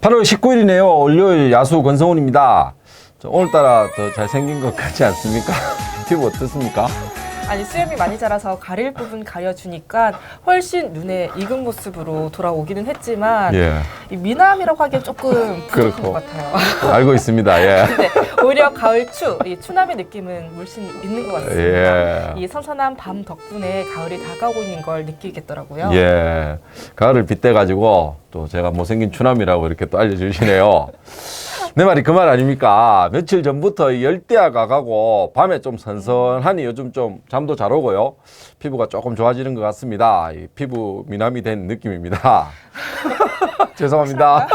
8월 19일이네요. 월요일 야수 권성훈입니다. 오늘따라 더 잘생긴 것 같지 않습니까? 피부 어떻습니까? 아니 수염이 많이 자라서 가릴 부분 가려주니까 훨씬 눈에 익은 모습으로 돌아오기는 했지만 예. 이 미남이라고 하기엔 조금 부족한 것 같아요. 알고 있습니다. 예. 근데 오히려 가을 이 추남의 느낌은 물씬 있는 것 같습니다. 예. 이 선선한 밤 덕분에 가을이 다가오고 있는 걸 느끼겠더라고요. 예. 가을을 빗대가지고 또 제가 못생긴 추남이라고 이렇게 또 알려주시네요. 내 말이 그 말 아닙니까? 며칠 전부터 이 열대야가 가고 밤에 좀 선선하니 요즘 좀 잠도 잘 오고요. 피부가 조금 좋아지는 것 같습니다. 이 피부 미남이 된 느낌입니다. 죄송합니다.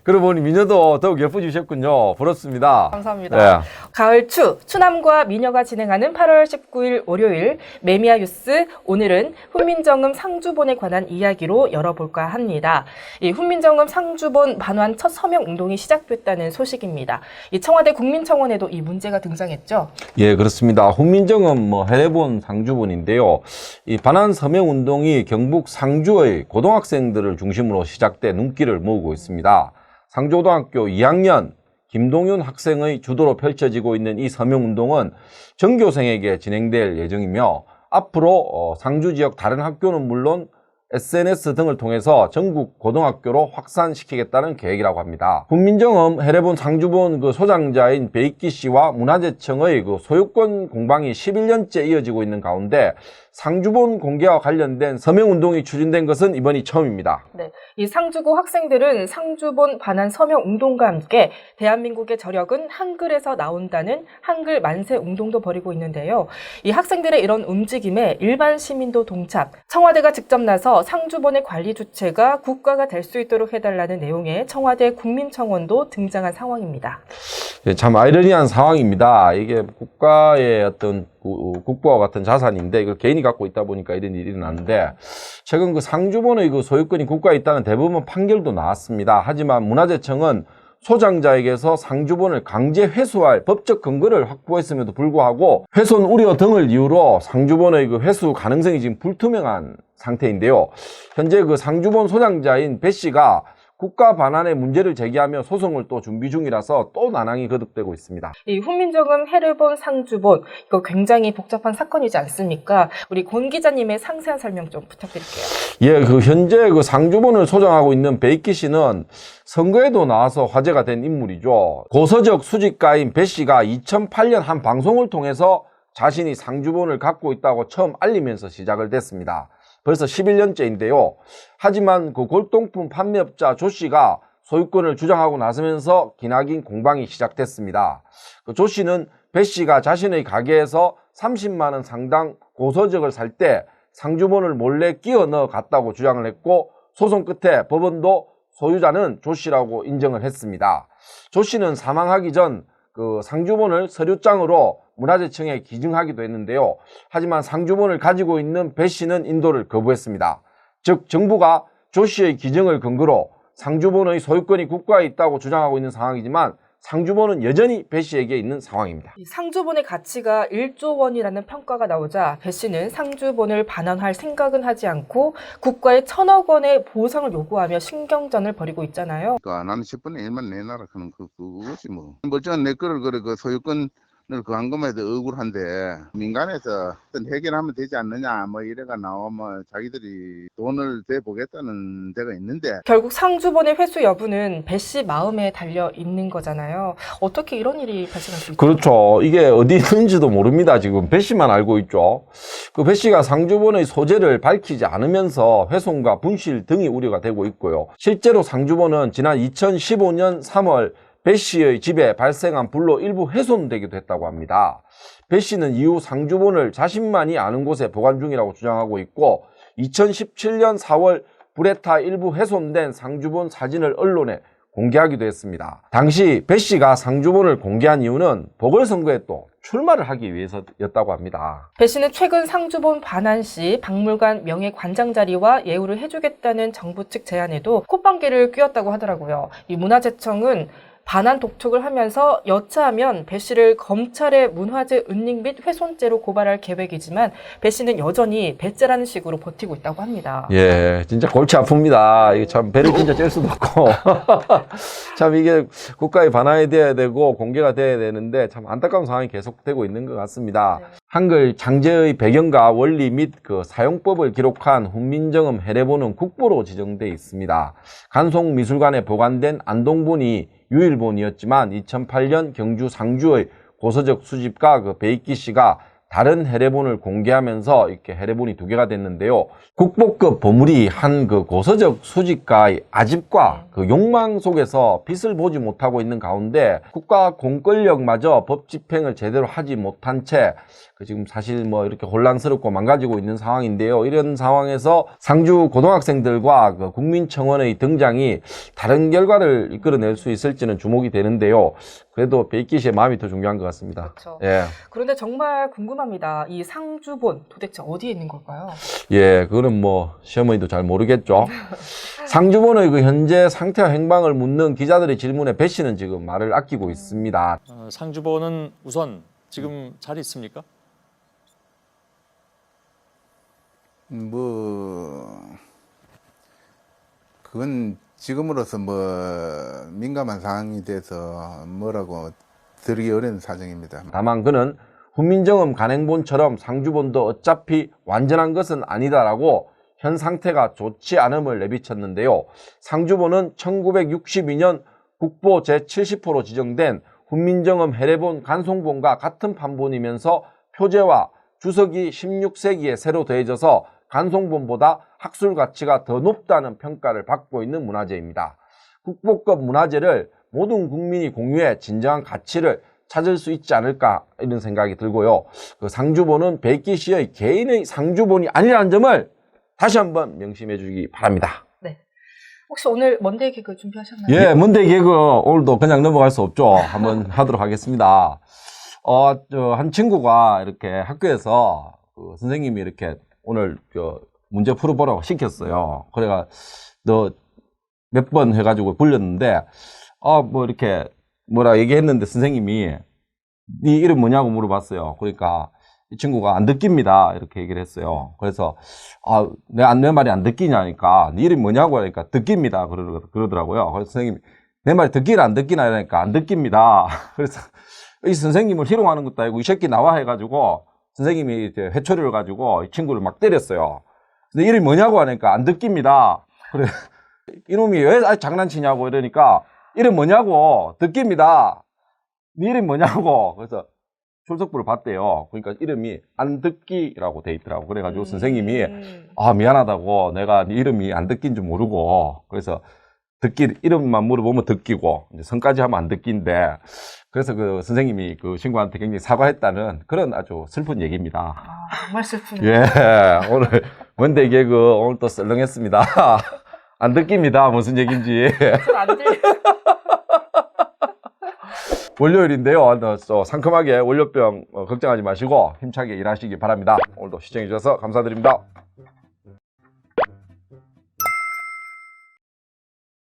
그러고 보니 미녀도 더욱 예뻐지셨군요. 부럽습니다. 감사합니다. 네. 가을 추남과 미녀가 진행하는 8월 19일 월요일 매미아 뉴스, 오늘은 훈민정음 상주본에 관한 이야기로 열어볼까 합니다. 이 훈민정음 상주본 반환 첫 서명 운동이 시작됐다는 소식입니다. 이 청와대 국민청원에도 이 문제가 등장했죠. 예, 그렇습니다. 훈민정음 해례본 상주본인데요. 이 반환 서명 운동이 경북 상주의 고등학생들을 중심으로 시작돼 눈길을 모으고 있습니다. 상주고등학교 2학년 김동윤 학생의 주도로 펼쳐지고 있는 이 서명운동은 전교생에게 진행될 예정이며 앞으로 상주 지역 다른 학교는 물론 SNS 등을 통해서 전국 고등학교로 확산시키겠다는 계획이라고 합니다. 훈민정음 해례본 상주본 소장자인 배익기 씨와 문화재청의 소유권 공방이 11년째 이어지고 있는 가운데 상주본 공개와 관련된 서명운동이 추진된 것은 이번이 처음입니다. 네, 이 상주고 학생들은 상주본 반환 서명 운동과 함께 대한민국의 저력은 한글에서 나온다는 한글 만세 운동도 벌이고 있는데요. 이 학생들의 이런 움직임에 일반 시민도 동참, 청와대가 직접 나서 상주본의 관리 주체가 국가가 될 수 있도록 해달라는 내용의 청와대 국민청원도 등장한 상황입니다. 참 아이러니한 상황입니다. 이게 국가의 어떤 국보와 같은 자산인데 이걸 개인이 갖고 있다 보니까 이런 일이 일어났는데 최근 상주본의 소유권이 국가에 있다는 대법원 판결도 나왔습니다. 하지만 문화재청은 소장자에게서 상주본을 강제 회수할 법적 근거를 확보했음에도 불구하고 훼손 우려 등을 이유로 상주본의 회수 가능성이 지금 불투명한 상태인데요. 현재 상주본 소장자인 배 씨가 국가 반환의 문제를 제기하며 소송을 또 준비 중이라서 또 난항이 거듭되고 있습니다. 이 훈민정음 해례본 상주본, 이거 굉장히 복잡한 사건이지 않습니까? 우리 권 기자님의 상세한 설명 좀 부탁드릴게요. 예, 현재 상주본을 소장하고 있는 배익기 씨는 선거에도 나와서 화제가 된 인물이죠. 고서적 수집가인 배 씨가 2008년 한 방송을 통해서 자신이 상주본을 갖고 있다고 처음 알리면서 시작을 됐습니다. 벌써 11년째인데요. 하지만 골동품 판매업자 조 씨가 소유권을 주장하고 나서면서 기나긴 공방이 시작됐습니다. 조 씨는 배 씨가 자신의 가게에서 30만 원 상당 고서적을 살 때 상주본을 몰래 끼워 넣어 갔다고 주장을 했고 소송 끝에 법원도 소유자는 조 씨라고 인정을 했습니다. 조 씨는 사망하기 전 상주본을 서류장으로 문화재청에 기증하기도 했는데요. 하지만 상주본을 가지고 있는 배 씨는 인도를 거부했습니다. 즉 정부가 조 씨의 기증을 근거로 상주본의 소유권이 국가에 있다고 주장하고 있는 상황이지만 상주본은 여전히 배 씨에게 있는 상황입니다. 상주본의 가치가 1조 원이라는 평가가 나오자 배 씨는 상주본을 반환할 생각은 하지 않고 국가에 1,000억 원의 보상을 요구하며 신경전을 벌이고 있잖아요. 그러니까 나는 10분의 1만 내놔라 하는 그것이 뭐 멀쩡한 내 거를 소유권을 한 것만 해도 억울한데 민간에서 어떤 해결하면 되지 않느냐 이래가 나오면 자기들이 돈을 대보겠다는 데가 있는데 결국 상주본의 회수 여부는 배 씨 마음에 달려 있는 거잖아요. 어떻게 이런 일이 발생할 수 있죠? 그렇죠. 이게 어디 있는지도 모릅니다. 지금 배 씨만 알고 있죠. 배 씨가 상주본의 소재를 밝히지 않으면서 훼손과 분실 등이 우려가 되고 있고요. 실제로 상주본은 지난 2015년 3월 배 씨의 집에 발생한 불로 일부 훼손되기도 했다고 합니다. 배 씨는 이후 상주본을 자신만이 아는 곳에 보관 중이라고 주장하고 있고 2017년 4월 불에 타 일부 훼손된 상주본 사진을 언론에 공개하기도 했습니다. 당시 배 씨가 상주본을 공개한 이유는 보궐선거에 또 출마를 하기 위해서였다고 합니다. 배 씨는 최근 상주본 반환 시 박물관 명예관장 자리와 예우를 해주겠다는 정부 측 제안에도 콧방귀를 뀌었다고 하더라고요. 이 문화재청은 반환 독촉을 하면서 여차하면 배 씨를 검찰의 문화재 은닉 및 훼손죄로 고발할 계획이지만 배 씨는 여전히 배째라는 식으로 버티고 있다고 합니다. 예, 진짜 골치 아픕니다. 이게 참 배를 진짜 뗄 수도 없고 참 이게 국가의 반환이 돼야 되고 공개가 돼야 되는데 참 안타까운 상황이 계속되고 있는 것 같습니다. 네. 한글 창제의 배경과 원리 및 그 사용법을 기록한 훈민정음 해례본은 국보로 지정돼 있습니다. 간송미술관에 보관된 안동본이 유일본이었지만 2008년 경주 상주의 고서적 수집가 그 베이키 씨가 다른 해례본을 공개하면서 이렇게 해례본이 2개가 됐는데요. 국보급 보물이 한 그 고서적 수집가의 아집과 그 욕망 속에서 빛을 보지 못하고 있는 가운데 국가 공권력마저 법 집행을 제대로 하지 못한 채 지금 사실 뭐 이렇게 혼란스럽고 망가지고 있는 상황인데요. 이런 상황에서 상주 고등학생들과 그 국민청원의 등장이 다른 결과를 이끌어낼 수 있을지는 주목이 되는데요. 그래도 베이키 씨의 마음이 더 중요한 것 같습니다. 그렇죠. 예. 그런데 정말 궁금합니다. 이 상주본 도대체 어디에 있는 걸까요? 예, 그거는 뭐 시어머니도 잘 모르겠죠. 상주본의 그 현재 상태와 행방을 묻는 기자들의 질문에 배 씨는 지금 말을 아끼고 있습니다. 상주본은 우선 지금 잘 있습니까? 그건 지금으로서 민감한 상황이 돼서 뭐라고 드리기 어려운 사정입니다. 다만 그는 훈민정음 간행본처럼 상주본도 어차피 완전한 것은 아니다라고 현 상태가 좋지 않음을 내비쳤는데요. 상주본은 1962년 국보 제70호로 지정된 훈민정음 해례본 간송본과 같은 판본이면서 표제와 주석이 16세기에 새로 더해져서 간송본보다 학술 가치가 더 높다는 평가를 받고 있는 문화재입니다. 국보급 문화재를 모든 국민이 공유해 진정한 가치를 찾을 수 있지 않을까 이런 생각이 들고요. 그 상주본은 베이키 씨의 개인의 상주본이 아니라는 점을 다시 한번 명심해 주시기 바랍니다. 네. 혹시 오늘 먼데이 개그 준비하셨나요? 예, 먼데이 개그 오늘도 그냥 넘어갈 수 없죠. 한번 하도록 하겠습니다. 한 친구가 이렇게 학교에서 그 선생님이 이렇게 오늘 문제 풀어보라고 시켰어요. 그래가 너 몇 번 해가지고 불렸는데 뭐 이렇게 뭐라 얘기했는데 선생님이 네 이름 뭐냐고 물어봤어요. 그러니까 이 친구가 안 듣깁니다 이렇게 얘기를 했어요. 그래서 내 말이 안 듣기냐니까 네 이름 뭐냐고 하니까 듣깁니다 그러더라고요. 그래서 선생님이 내 말이 듣기나 안 듣기나 이러니까 안 듣깁니다. 그래서 이 선생님을 희롱하는 것도 아니고 이 새끼 나와 해가지고 선생님이 이제 회초리를 가지고 이 친구를 막 때렸어요. 근데 이름이 뭐냐고 하니까 안 듣깁니다. 그래 이놈이 왜 장난치냐고 이러니까 이름 뭐냐고 듣깁니다. 네 이름 뭐냐고. 그래서 출석부를 봤대요. 그러니까 이름이 안 듣기라고 돼 있더라고. 그래가지고 선생님이 미안하다고 내가 네 이름이 안 듣긴 줄 모르고 그래서 이름만 물어보면 듣기고 이제 성까지 하면 안 듣기인데 그래서 그 선생님이 그 친구한테 굉장히 사과했다는 그런 아주 슬픈 얘기입니다. 정말 슬프네요. 예, 오늘 먼데이 개그 오늘 또 썰렁했습니다. 안 듣깁니다. 무슨 얘기인지. 안 들려요. 월요일인데요. 또 상큼하게 월요병 걱정하지 마시고 힘차게 일하시기 바랍니다. 오늘도 시청해 주셔서 감사드립니다.